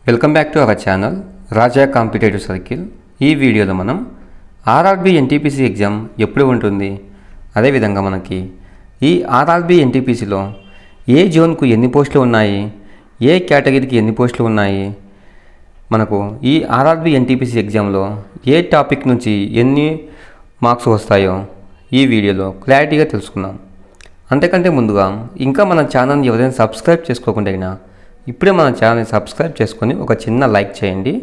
Welcome back to our channel Raja competitive circle. ఈ వీడియోలో మనం ఆర్ఆర్బీ ఎన్టీపీసీ ఎగ్జామ్ ఎప్పుడు ఉంటుంది, అదేవిధంగా మనకి ఈ ఆర్ఆర్బీ ఎన్టీపీసీలో ఏ జోన్కు ఎన్ని పోస్టులు ఉన్నాయి, ఏ కేటగిరీకి ఎన్ని పోస్టులు ఉన్నాయి, మనకు ఈ ఆర్ఆర్బీ ఎన్టీపీసీ ఎగ్జామ్లో ఏ టాపిక్ నుంచి ఎన్ని మార్క్స్ వస్తాయో ఈ వీడియోలో క్లారిటీగా తెలుసుకుందాం. అంతకంటే ముందుగా ఇంకా మన ఛానల్ని ఎవరైనా సబ్స్క్రైబ్ చేసుకోకుండా ఇప్పుడే మన ఛానల్ని సబ్స్క్రైబ్ చేసుకొని ఒక చిన్న లైక్ చేయండి.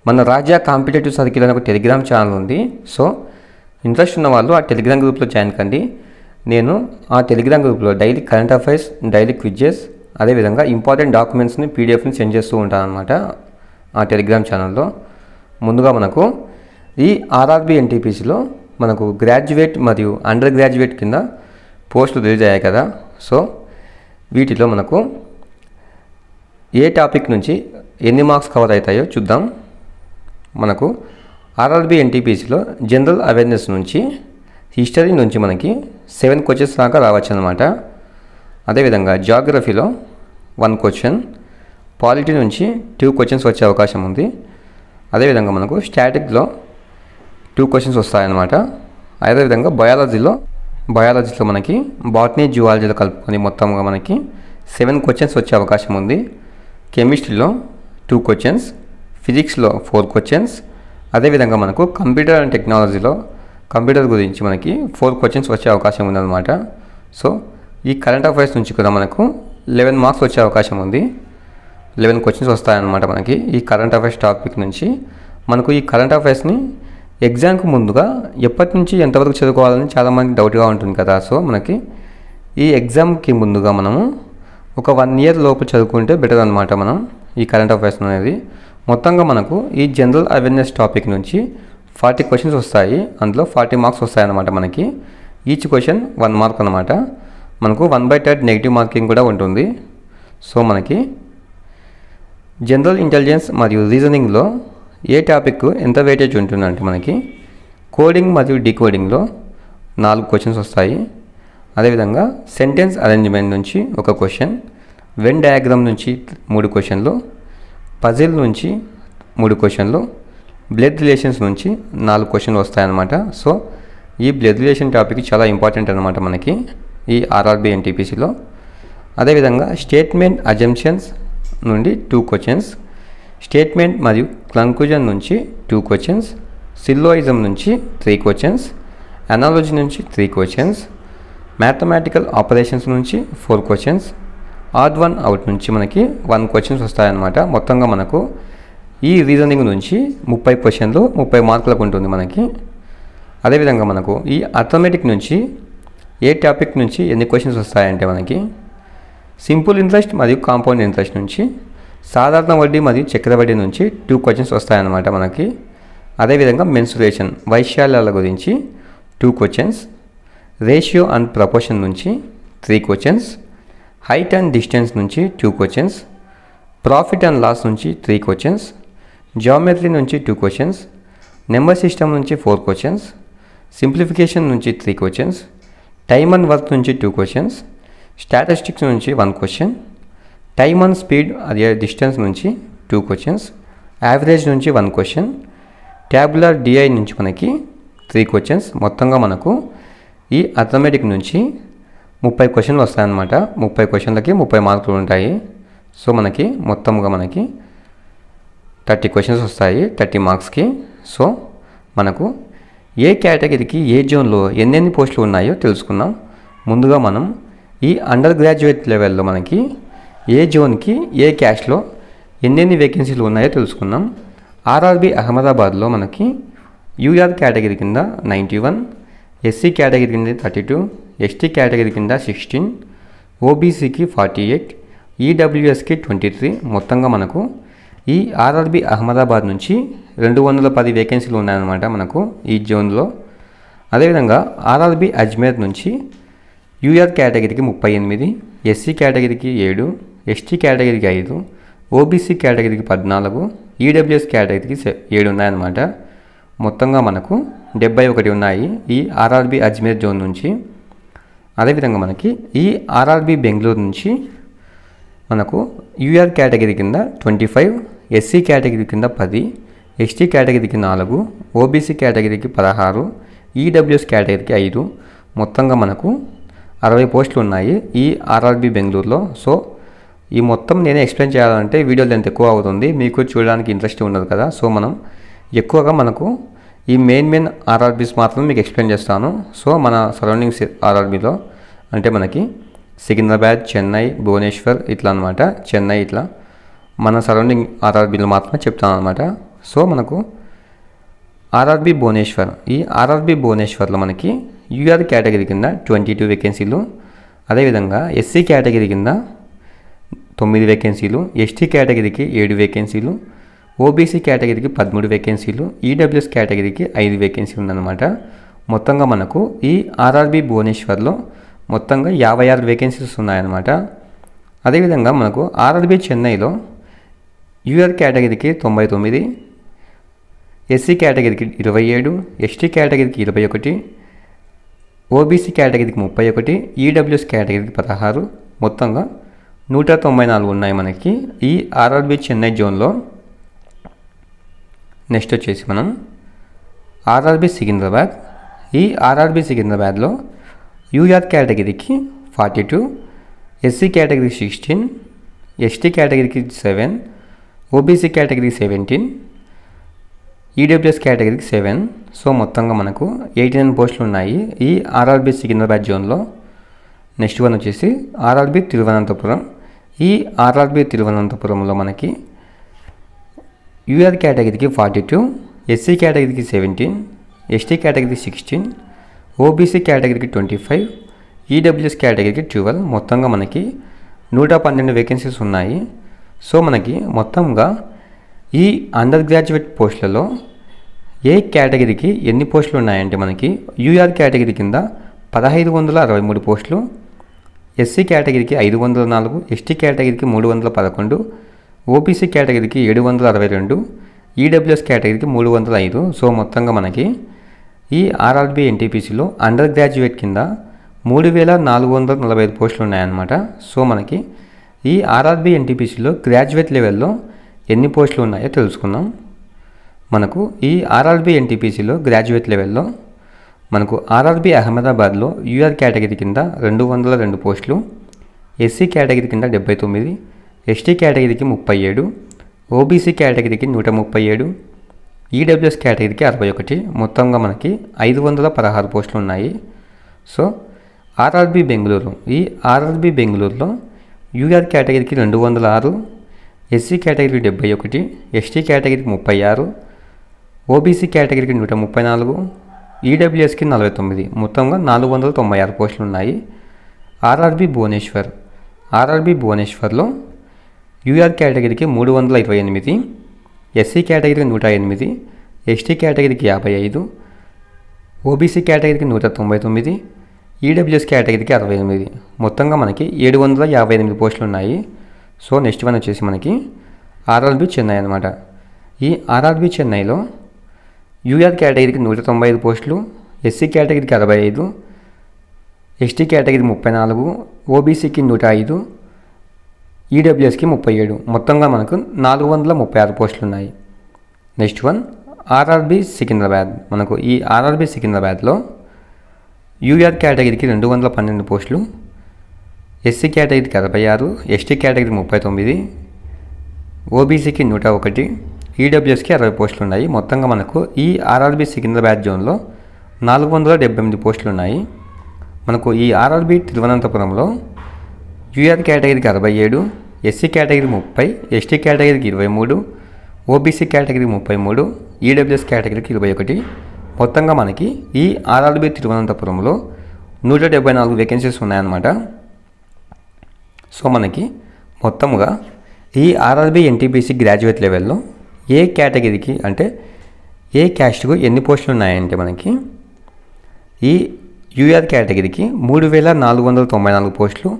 మన రాజా కాంపిటేటివ్ సర్కిల్ అనే ఒక టెలిగ్రామ్ ఛానల్ ఉంది. సో ఇంట్రెస్ట్ ఉన్న వాళ్ళు ఆ టెలిగ్రామ్ గ్రూప్లో జాయిన్ కండి. నేను ఆ టెలిగ్రామ్ గ్రూప్లో daily current affairs, daily quizzes, అదేవిధంగా ఇంపార్టెంట్ డాక్యుమెంట్స్ని పీడిఎఫ్ని సెండ్ చేస్తూ ఉంటాను అనమాట ఆ టెలిగ్రామ్ ఛానల్లో. ముందుగా మనకు ఈ ఆర్ఆర్బీ ఎన్టీపీసీలో మనకు గ్రాడ్యుయేట్ మరియు అండర్ గ్రాడ్యుయేట్ కింద పోస్టులు రిలీజ్ అయ్యాయి కదా. సో వీటిలో మనకు ఏ టాపిక్ నుంచి ఎన్ని మార్క్స్ కవర్ అవుతాయో చూద్దాం. మనకు ఆర్ఆర్బీ ఎన్టీపీసీలో జనరల్ అవేర్నెస్ నుంచి, హిస్టరీ నుంచి మనకి 7 క్వశ్చన్స్ దాకా రావచ్చు అనమాట. అదేవిధంగా జాగ్రఫీలో 1 క్వశ్చన్, పాలిటీ నుంచి 2 క్వశ్చన్స్ వచ్చే అవకాశం ఉంది. అదేవిధంగా మనకు స్టాటిక్లో 2 క్వశ్చన్స్ వస్తాయన్నమాట. అదేవిధంగా బయాలజీలో మనకి బాటనీ, జువాలజీలో కలుపుకొని మొత్తంగా మనకి 7 క్వశ్చన్స్ వచ్చే అవకాశం ఉంది. కెమిస్ట్రీలో 2 క్వశ్చన్స్, ఫిజిక్స్లో 4 క్వశ్చన్స్, అదేవిధంగా మనకు కంప్యూటర్ అండ్ టెక్నాలజీలో కంప్యూటర్ గురించి మనకి 4 క్వశ్చన్స్ వచ్చే అవకాశం ఉందన్నమాట. సో ఈ కరెంట్ అఫైర్స్ నుంచి కూడా మనకు 11 మార్క్స్ వచ్చే అవకాశం ఉంది. 11 క్వశ్చన్స్ వస్తాయన్నమాట మనకి ఈ కరెంట్ అఫైర్స్ టాపిక్ నుంచి. మనకు ఈ కరెంట్ అఫైర్స్ని ఎగ్జామ్కి ముందుగా ఎప్పటి నుంచి ఎంతవరకు చదువుకోవాలని చాలామందికి డౌట్గా ఉంటుంది కదా. సో మనకి ఈ ఎగ్జామ్కి ముందుగా మనము ఒక 1 ఇయర్ లోపు చదువుకుంటే బెటర్ అనమాట. మనం ఈ కరెంట్ అఫైర్స్ అనేది మొత్తంగా మనకు ఈ జనరల్ అవేర్నెస్ టాపిక్ నుంచి 40 క్వశ్చన్స్ వస్తాయి. అందులో 40 మార్క్స్ వస్తాయన్నమాట మనకి. ఈచ్ క్వశ్చన్ 1 మార్క్ అనమాట. మనకు 1/3 నెగిటివ్ మార్కింగ్ కూడా ఉంటుంది. సో మనకి జనరల్ ఇంటెలిజెన్స్ మరియు రీజనింగ్లో ఏ టాపిక్ ఎంత వెయిటేజ్ ఉంటుందంటే మనకి కోడింగ్ మరియు డీకోడింగ్లో 4 క్వశ్చన్స్ వస్తాయి. అదేవిధంగా సెంటెన్స్ అరేంజ్మెంట్ నుంచి 1 క్వశ్చన్, వెన్ డయాగ్రామ్ నుంచి 3 క్వశ్చన్లు, పజిల్ నుంచి 3 క్వశ్చన్లు, బ్లడ్ రిలేషన్స్ నుంచి 4 క్వశ్చన్లు వస్తాయన్నమాట. సో ఈ బ్లడ్ రిలేషన్ టాపిక్ చాలా ఇంపార్టెంట్ అనమాట మనకి ఈ ఆర్ఆర్బీ ఎన్టీపీసీలో. అదేవిధంగా స్టేట్మెంట్ అజంప్షన్స్ నుండి 2 క్వశ్చన్స్, స్టేట్మెంట్ మరియు కంక్లూజన్ నుంచి 2 క్వశ్చన్స్, సిల్లోయిజం నుంచి 3 క్వశ్చన్స్, అనాలజీ నుంచి 3 క్వశ్చన్స్, మ్యాథమెటికల్ ఆపరేషన్స్ నుంచి 4 క్వశ్చన్స్, ఆడ్ వన్ అవుట్ నుంచి మనకి 1 క్వశ్చన్స్ వస్తాయన్నమాట. మొత్తంగా మనకు ఈ రీజనింగ్ నుంచి 30 క్వశ్చన్లు 30 మార్కులకు ఉంటుంది మనకి. అదేవిధంగా మనకు ఈ అథమెటిక్ నుంచి ఏ టాపిక్ నుంచి ఎన్ని క్వశ్చన్స్ వస్తాయంటే మనకి సింపుల్ ఇంట్రెస్ట్ మరియు కాంపౌండ్ ఇంట్రెస్ట్ నుంచి, సాధారణ వడ్డీ మరియు చక్రవడ్డీ నుంచి 2 క్వశ్చన్స్ వస్తాయన్నమాట మనకి. అదేవిధంగా మెన్సురేషన్ వైశాల్యాల గురించి 2 క్వశ్చన్స్, రేషియో అండ్ ప్రపోర్షన్ నుంచి 3 క్వశ్చన్స్, హైట్ అండ్ డిస్టెన్స్ నుంచి 2 క్వశ్చన్స్, ప్రాఫిట్ అండ్ లాస్ నుంచి 3 క్వశ్చన్స్, జియోమెట్రీ నుంచి 2 క్వశ్చన్స్, నెంబర్ సిస్టమ్ నుంచి 4 క్వశ్చన్స్, సింప్లిఫికేషన్ నుంచి 3 క్వశ్చన్స్, టైమ్ అండ్ వర్క్ నుంచి 2 క్వశ్చన్స్, స్టాటిస్టిక్స్ నుంచి 1 క్వశ్చన్, టైమ్ అండ్ స్పీడ్ అదే డిస్టెన్స్ నుంచి 2 క్వశ్చన్స్, యావరేజ్ నుంచి 1 క్వశ్చన్, ట్యాబులర్ డిఐ నుంచి మనకి 3 క్వశ్చన్స్. మొత్తంగా మనకు ఈ అథమెటిక్ నుంచి 30 క్వశ్చన్లు వస్తాయన్నమాట. 30 క్వశ్చన్లకి 30 మార్కులు ఉంటాయి. సో మనకి మొత్తంగా మనకి 30 క్వశ్చన్స్ వస్తాయి 30 మార్క్స్కి. సో మనకు ఏ కేటగిరీకి ఏ జోన్లో ఎన్నెన్ని పోస్టులు ఉన్నాయో తెలుసుకుందాం. ముందుగా మనం ఈ అండర్ గ్రాడ్యుయేట్ లెవెల్లో మనకి ఏ జోన్కి ఏ క్యాస్ట్లో ఎన్నెన్ని వేకెన్సీలు ఉన్నాయో తెలుసుకుందాం. ఆర్ఆర్బీ అహ్మదాబాద్లో మనకి యూఆర్ కేటగిరీ కింద 91, ఎస్సీ కేటగిరీ కింద 32, ఎస్టీ కేటగిరీ కింద 16, ఓబీసీకి 48, ఈడబ్ల్యూఎస్కి 23. మొత్తంగా మనకు ఈ ఆర్ఆర్బీ అహ్మదాబాద్ నుంచి 210 వేకెన్సీలు ఉన్నాయన్నమాట మనకు ఈ జోన్లో. అదేవిధంగా ఆర్ఆర్బీ అజ్మేర్ నుంచి యూఆర్ కేటగిరీకి 38, ఎస్సీ కేటగిరీకి 7, ఎస్టీ కేటగిరీకి 5, ఓబీసీ కేటగిరీకి 14, ఈడబ్ల్యూఎస్ కేటగిరీకి 7 ఉన్నాయన్నమాట. మొత్తంగా మనకు 71 ఉన్నాయి ఈ ఆర్ఆర్బీ అజ్మేర్ జోన్ నుంచి. అదేవిధంగా మనకి ఈ ఆర్ఆర్బీ బెంగళూరు నుంచి మనకు యూఆర్ కేటగిరీ కింద 25, ఎస్సీ కేటగిరీ కింద 10, ఎస్టీ కేటగిరీకి 4, ఓబీసీ కేటగిరీకి 16, ఈడబ్ల్యూఎస్ కేటగిరీకి 5, మొత్తంగా మనకు 60 పోస్టులు ఉన్నాయి ఈ ఆర్ఆర్బీ బెంగళూరులో. సో ఈ మొత్తం నేనే ఎక్స్ప్లెయిన్ చేయాలంటే వీడియో లెంత్ ఎక్కువ అవుతుంది, మీకు చూడడానికి ఇంట్రెస్ట్ ఉండదు కదా. సో మనం ఎక్కువగా మనకు ఈ మెయిన్ ఆర్ఆర్బీస్ మాత్రం మీకు ఎక్స్ప్లెయిన్ చేస్తాను. సో మన సరౌండింగ్స్ ఆర్ఆర్బీలో అంటే మనకి సికింద్రాబాద్, చెన్నై, భువనేశ్వర్ ఇట్లా అనమాట, చెన్నై ఇట్లా మన సరౌండింగ్ ఆర్ఆర్బీలో మాత్రమే చెప్తాను అనమాట. సో మనకు ఆర్ఆర్బీ భువనేశ్వర్, ఈ ఆర్ఆర్బీ భువనేశ్వర్లో మనకి యూఆర్ కేటగిరీ కింద 22 వేకెన్సీలు, అదేవిధంగా ఎస్సీ కేటగిరీ కింద 9 వేకెన్సీలు, ఎస్టీ కేటగిరీకి 7 వేకెన్సీలు, ఓబీసీ కేటగిరీకి 13 వేకెన్సీలు, ఈడబ్ల్యూఎస్ కేటగిరీకి 5 వేకెన్సీలు ఉందన్నమాట. మొత్తంగా మనకు ఈ ఆర్ఆర్బీ భువనేశ్వర్లో మొత్తంగా 56 వేకెన్సీస్ ఉన్నాయన్నమాట. అదేవిధంగా మనకు ఆర్ఆర్బీ చెన్నైలో యూఆర్ కేటగిరీకి 99, ఎస్సీ కేటగిరీకి 27, ఎస్టీ కేటగిరీకి 21, ఓబీసీ కేటగిరీకి 31, ఈడబ్ల్యూఎస్ కేటగిరీకి 16, మొత్తంగా 194 ఉన్నాయి మనకి ఈ ఆర్ఆర్బీ చెన్నై జోన్లో. నెక్స్ట్ వచ్చేసి మనం ఆర్ఆర్బీ సికింద్రాబాద్, ఈ ఆర్ఆర్బీ సికింద్రాబాద్లో యూఆర్ కేటగిరీకి 42, ఎస్సీ కేటగిరీకి 16, ఎస్టీ కేటగిరీకి 7, ఓబీసీ కేటగిరీకి 17, ఈడబ్ల్యూఎస్ కేటగిరీకి 7. సో మొత్తంగా మనకు 89 పోస్టులు ఉన్నాయి ఈ ఆర్ఆర్బీ సికింద్రాబాద్ జోన్లో. నెక్స్ట్ వన్ వచ్చేసి ఆర్ఆర్బీ తిరువనంతపురం, ఈ ఆర్ఆర్బీ తిరువనంతపురంలో మనకి యూఆర్ కేటగిరీకి 42, ఎస్సీ కేటగిరీకి 17, ఎస్టీ కేటగిరీకి 16, ఓబీసీ కేటగిరీకి 25, ఈడబ్ల్యూఎస్ కేటగిరీకి 12, మొత్తంగా మనకి 112 వేకెన్సీస్ ఉన్నాయి. సో మనకి మొత్తంగా ఈ అండర్ గ్రాడ్యుయేట్ పోస్టులలో ఏ కేటగిరీకి ఎన్ని పోస్టులు ఉన్నాయంటే మనకి యూఆర్ కేటగిరీ కింద 1563 పోస్టులు, ఎస్సీ కేటగిరీకి 504, ఎస్టీ కేటగిరీకి 311, ఓబీసీ కేటగిరీకి 762, ఈడబ్ల్యూఎస్ కేటగిరీకి 305. సో మొత్తంగా మనకి ఈ ఆర్ఆర్బీ ఎన్టీపీసీలో అండర్ గ్రాడ్యుయేట్ కింద 3445 పోస్టులు ఉన్నాయన్నమాట. సో మనకి ఈ ఆర్ఆర్బీ ఎన్టీపీసీలో గ్రాడ్యుయేట్ లెవెల్లో ఎన్ని పోస్టులు ఉన్నాయో తెలుసుకుందాం. మనకు ఈ ఆర్ఆర్బీ ఎన్టీపీసీలో గ్రాడ్యుయేట్ లెవెల్లో మనకు ఆర్ఆర్బీ అహ్మదాబాద్లో యూఆర్ కేటగిరీ కింద 202 పోస్టులు, ఎస్సీ కేటగిరీ కింద 79, ఎస్టీ కేటగిరీకి 37, ఓబీసీ కేటగిరీకి 137, ఈడబ్ల్యూఎస్ కేటగిరీకి 61, మొత్తంగా మనకి 516 పోస్టులు ఉన్నాయి. సో ఆర్ఆర్బీ బెంగళూరు, ఈ ఆర్ఆర్బీ బెంగళూరులో యూఆర్ కేటగిరీకి 206, ఎస్సీ కేటగిరీకి 71, ఎస్టీ కేటగిరీకి 36, ఓబీసీ కేటగిరీకి 134, ఈడబ్ల్యూఎస్కి 49, మొత్తంగా 496 పోస్టులు ఉన్నాయి. ఆర్ఆర్బీ భువనేశ్వర్, ఆర్ఆర్బీ భువనేశ్వర్లో యూఆర్ కేటగిరీకి 328, ఎస్సీ కేటగిరీకి 108, ఎస్టీ కేటగిరీకి 55, ఓబీసీ కేటగిరీకి 199, ఈడబ్ల్యూఎస్ కేటగిరీకి 68, మొత్తంగా మనకి 758 పోస్టులు ఉన్నాయి. సో నెక్స్ట్ వన్ వచ్చేసి మనకి ఆర్ఆర్బీ చెన్నై అనమాట. ఈ ఆర్ఆర్బీ చెన్నైలో యూఆర్ కేటగిరీకి 195 పోస్టులు, ఎస్సీ కేటగిరీకి 65, ఎస్టీ కేటగిరీ 34, ఓబీసీకి 105, ఈడబ్ల్యూఎస్కి 37, మొత్తంగా మనకు 436 పోస్టులు ఉన్నాయి. Next one RRB Secunderabad. మనకు ఈ ఆర్ఆర్బీ సికింద్రాబాద్లో యూఆర్ కేటగిరీకి 212 పోస్టులు, ఎస్సీ కేటగిరీకి 66, ఎస్టీ కేటగిరీకి 39, ఓబీసీకి 101, ఈడబ్ల్యూఎస్కి 60 పోస్టులు ఉన్నాయి. మొత్తంగా మనకు ఈ ఆర్ఆర్బీ సికింద్రాబాద్ జోన్లో 478 పోస్టులు ఉన్నాయి. మనకు ఈ ఆర్ఆర్బీ తిరువనంతపురంలో యూఆర్ కేటగిరీకి 67, ఎస్సీ కేటగిరీ 30, ఎస్టీ కేటగిరీకి 23, ఓబీసీ కేటగిరీ 33, ఈడబ్ల్యూఎస్ కేటగిరీకి 21, మొత్తంగా మనకి ఈ ఆర్ఆర్బీ తిరువనంతపురంలో 174 వేకెన్సీస్ ఉన్నాయన్నమాట. సో మనకి మొత్తంగా ఈ ఆర్ఆర్బీ ఎన్టీపీసీ గ్రాడ్యుయేట్ లెవెల్లో ఏ కేటగిరీకి అంటే ఏ క్యాస్ట్కు ఎన్ని పోస్టులు ఉన్నాయంటే మనకి ఈ యూఆర్ కేటగిరీకి 3494 పోస్టులు,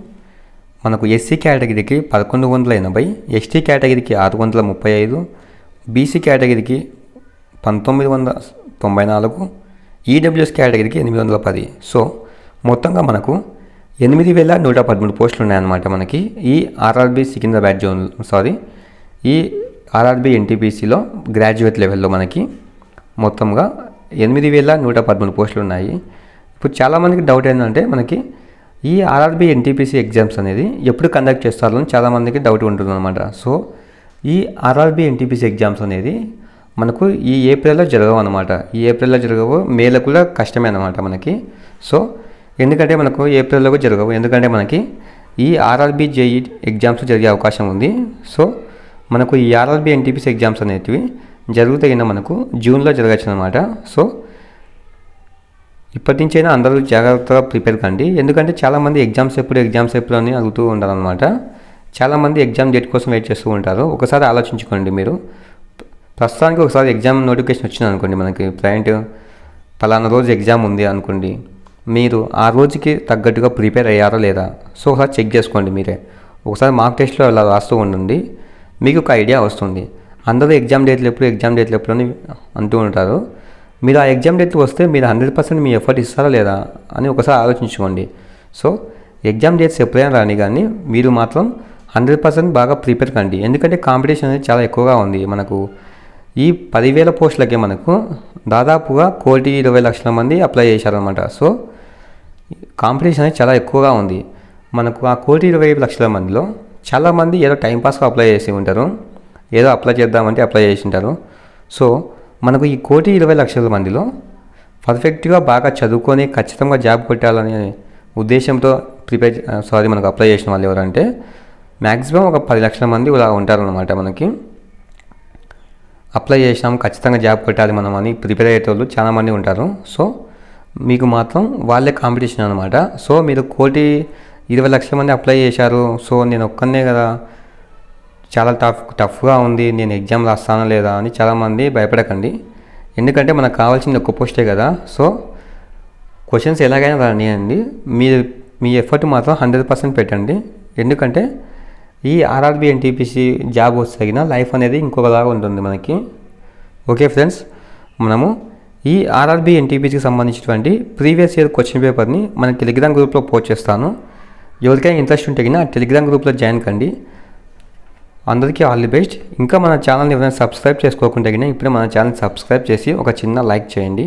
మనకు ఎస్సీ కేటగిరీకి 1180, ఎస్టీ కేటగిరీకి 635, బీసీ కేటగిరీకి 1994, ఈడబ్ల్యూఎస్ కేటగిరీకి 810. సో మొత్తంగా మనకు 8113 పోస్టులు ఉన్నాయన్నమాట మనకి ఈ ఆర్ఆర్బీ సికింద్రాబాద్ జోన్ ఈ ఆర్ఆర్బీ ఎన్టీపీసీలో గ్రాడ్యుయేట్ లెవెల్లో మనకి మొత్తంగా 8,113 పోస్టులు ఉన్నాయి. ఇప్పుడు చాలామందికి డౌట్ ఏంటంటే మనకి ఈ ఆర్ఆర్బీ ఎన్టీపీసీ ఎగ్జామ్స్ అనేది ఎప్పుడు కండక్ట్ చేస్తారో అని చాలామందికి డౌట్ ఉంటుందన్నమాట. సో ఈ ఆర్ఆర్బీ ఎన్టీపీసీ ఎగ్జామ్స్ అనేది మనకు ఈ ఏప్రిల్లో జరగవు అనమాట. ఈ ఏప్రిల్లో జరగవు, మేలో కూడా కష్టమే అనమాట మనకి. సో ఎందుకంటే మనకు ఏప్రిల్లో కూడా జరగవు, ఎందుకంటే మనకి ఈ ఆర్ఆర్బీ జేఈ ఎగ్జామ్స్ జరిగే అవకాశం ఉంది. సో మనకు ఈ ఆర్ఆర్బీ ఎన్టీపీసీ ఎగ్జామ్స్ అనేటివి జరుగుతాయినా మనకు జూన్లో జరగచ్చు అనమాట. సో ఇప్పటి నుంచైనా అందరూ జాగ్రత్తగా ప్రిపేర్ కండి, ఎందుకంటే చాలామంది ఎగ్జామ్స్ ఎప్పుడు అని అడుగుతూ ఉంటారనమాట. చాలామంది ఎగ్జామ్ డేట్ కోసం వెయిట్ చేస్తూ ఉంటారు. ఒకసారి ఆలోచించుకోండి మీరు. ప్రస్తుతానికి ఒకసారి ఎగ్జామ్ నోటిఫికేషన్ వచ్చింది అనుకోండి, మనకి ప్రజెంట్ పలానా రోజు ఎగ్జామ్ ఉంది అనుకోండి, మీరు ఆ రోజుకి తగ్గట్టుగా ప్రిపేర్ అయ్యారా లేదా సో ఒకసారి చెక్ చేసుకోండి మీరే. ఒకసారి మార్క్ టెస్ట్లో అలా రాస్తూ ఉండండి, మీకు ఒక ఐడియా వస్తుంది. అందరూ ఎగ్జామ్ డేట్లు ఎప్పుడు అని అంటూ ఉంటారు. మీరు ఆ ఎగ్జామ్ డేట్లు వస్తే మీరు 100% మీ ఎఫర్ట్ ఇస్తారా లేదా అని ఒకసారి ఆలోచించుకోండి. సో ఎగ్జామ్ డేట్స్ ఎప్పుడైనా రాని కానీ మీరు మాత్రం 100% బాగా ప్రిపేర్ కండి, ఎందుకంటే కాంపిటీషన్ అనేది చాలా ఎక్కువగా ఉంది. మనకు ఈ 10,000 పోస్టులకే మనకు దాదాపుగా 1,20,00,000 మంది అప్లై చేశారనమాట. సో కాంపిటీషన్ అనేది చాలా ఎక్కువగా ఉంది. మనకు ఆ 1,20,00,000 మందిలో చాలామంది ఏదో టైంపాస్గా అప్లై చేసి ఉంటారు, ఏదో అప్లై చేద్దామంటే అప్లై చేసి ఉంటారు. సో మనకు ఈ 1,20,00,000 మందిలో పర్ఫెక్ట్గా బాగా చదువుకొని ఖచ్చితంగా జాబ్ కొట్టాలనే ఉద్దేశంతో మనకు అప్లై చేసిన వాళ్ళు ఎవరంటే మ్యాక్సిమం ఒక 10 లక్షల మంది ఇలా ఉంటారన్నమాట. మనకి అప్లై చేసినాం ఖచ్చితంగా జాబ్ కొట్టాలి మనం అని ప్రిపేర్ అయ్యేటోళ్ళు చాలామంది ఉంటారు. సో మీకు మాత్రం వాళ్ళే కాంపిటీషన్ అనమాట. సో మీరు 1,20,00,000 మంది అప్లై చేశారు, సో నేను ఒక్కనే కదా, చాలా టఫ్గా ఉంది, నేను ఎగ్జామ్ రాస్తానా లేదా అని చాలామంది భయపడకండి, ఎందుకంటే మనకు కావాల్సింది ఒక్క పోస్టే కదా. సో క్వశ్చన్స్ ఎలాగైనా రానియండి, మీ ఎఫర్ట్ మాత్రం 100% పెట్టండి, ఎందుకంటే ఈ ఆర్ఆర్బీ ఎన్టీపీసీ జాబ్ వస్తే లైఫ్ అనేది ఇంకొకలాగా ఉంటుంది మనకి. ఓకే ఫ్రెండ్స్, మనము ఈ ఆర్ఆర్బీ ఎన్టీపీసీకి సంబంధించినటువంటి ప్రీవియస్ ఇయర్ క్వశ్చన్ పేపర్ని మన టెలిగ్రామ్ గ్రూప్లో పోస్ట్ చేస్తాను. ఎవరికైనా ఇంట్రెస్ట్ ఉంటే ఆ టెలిగ్రామ్ గ్రూప్లో జాయిన్ కండి. అందరికీ ఆల్ ది బెస్ట్. ఇంకా మన ఛానల్ని ఎవరైనా సబ్స్క్రైబ్ చేసుకోకుండా ఇప్పుడే మన ఛానల్ సబ్స్క్రైబ్ చేసి ఒక చిన్న లైక్ చేయండి.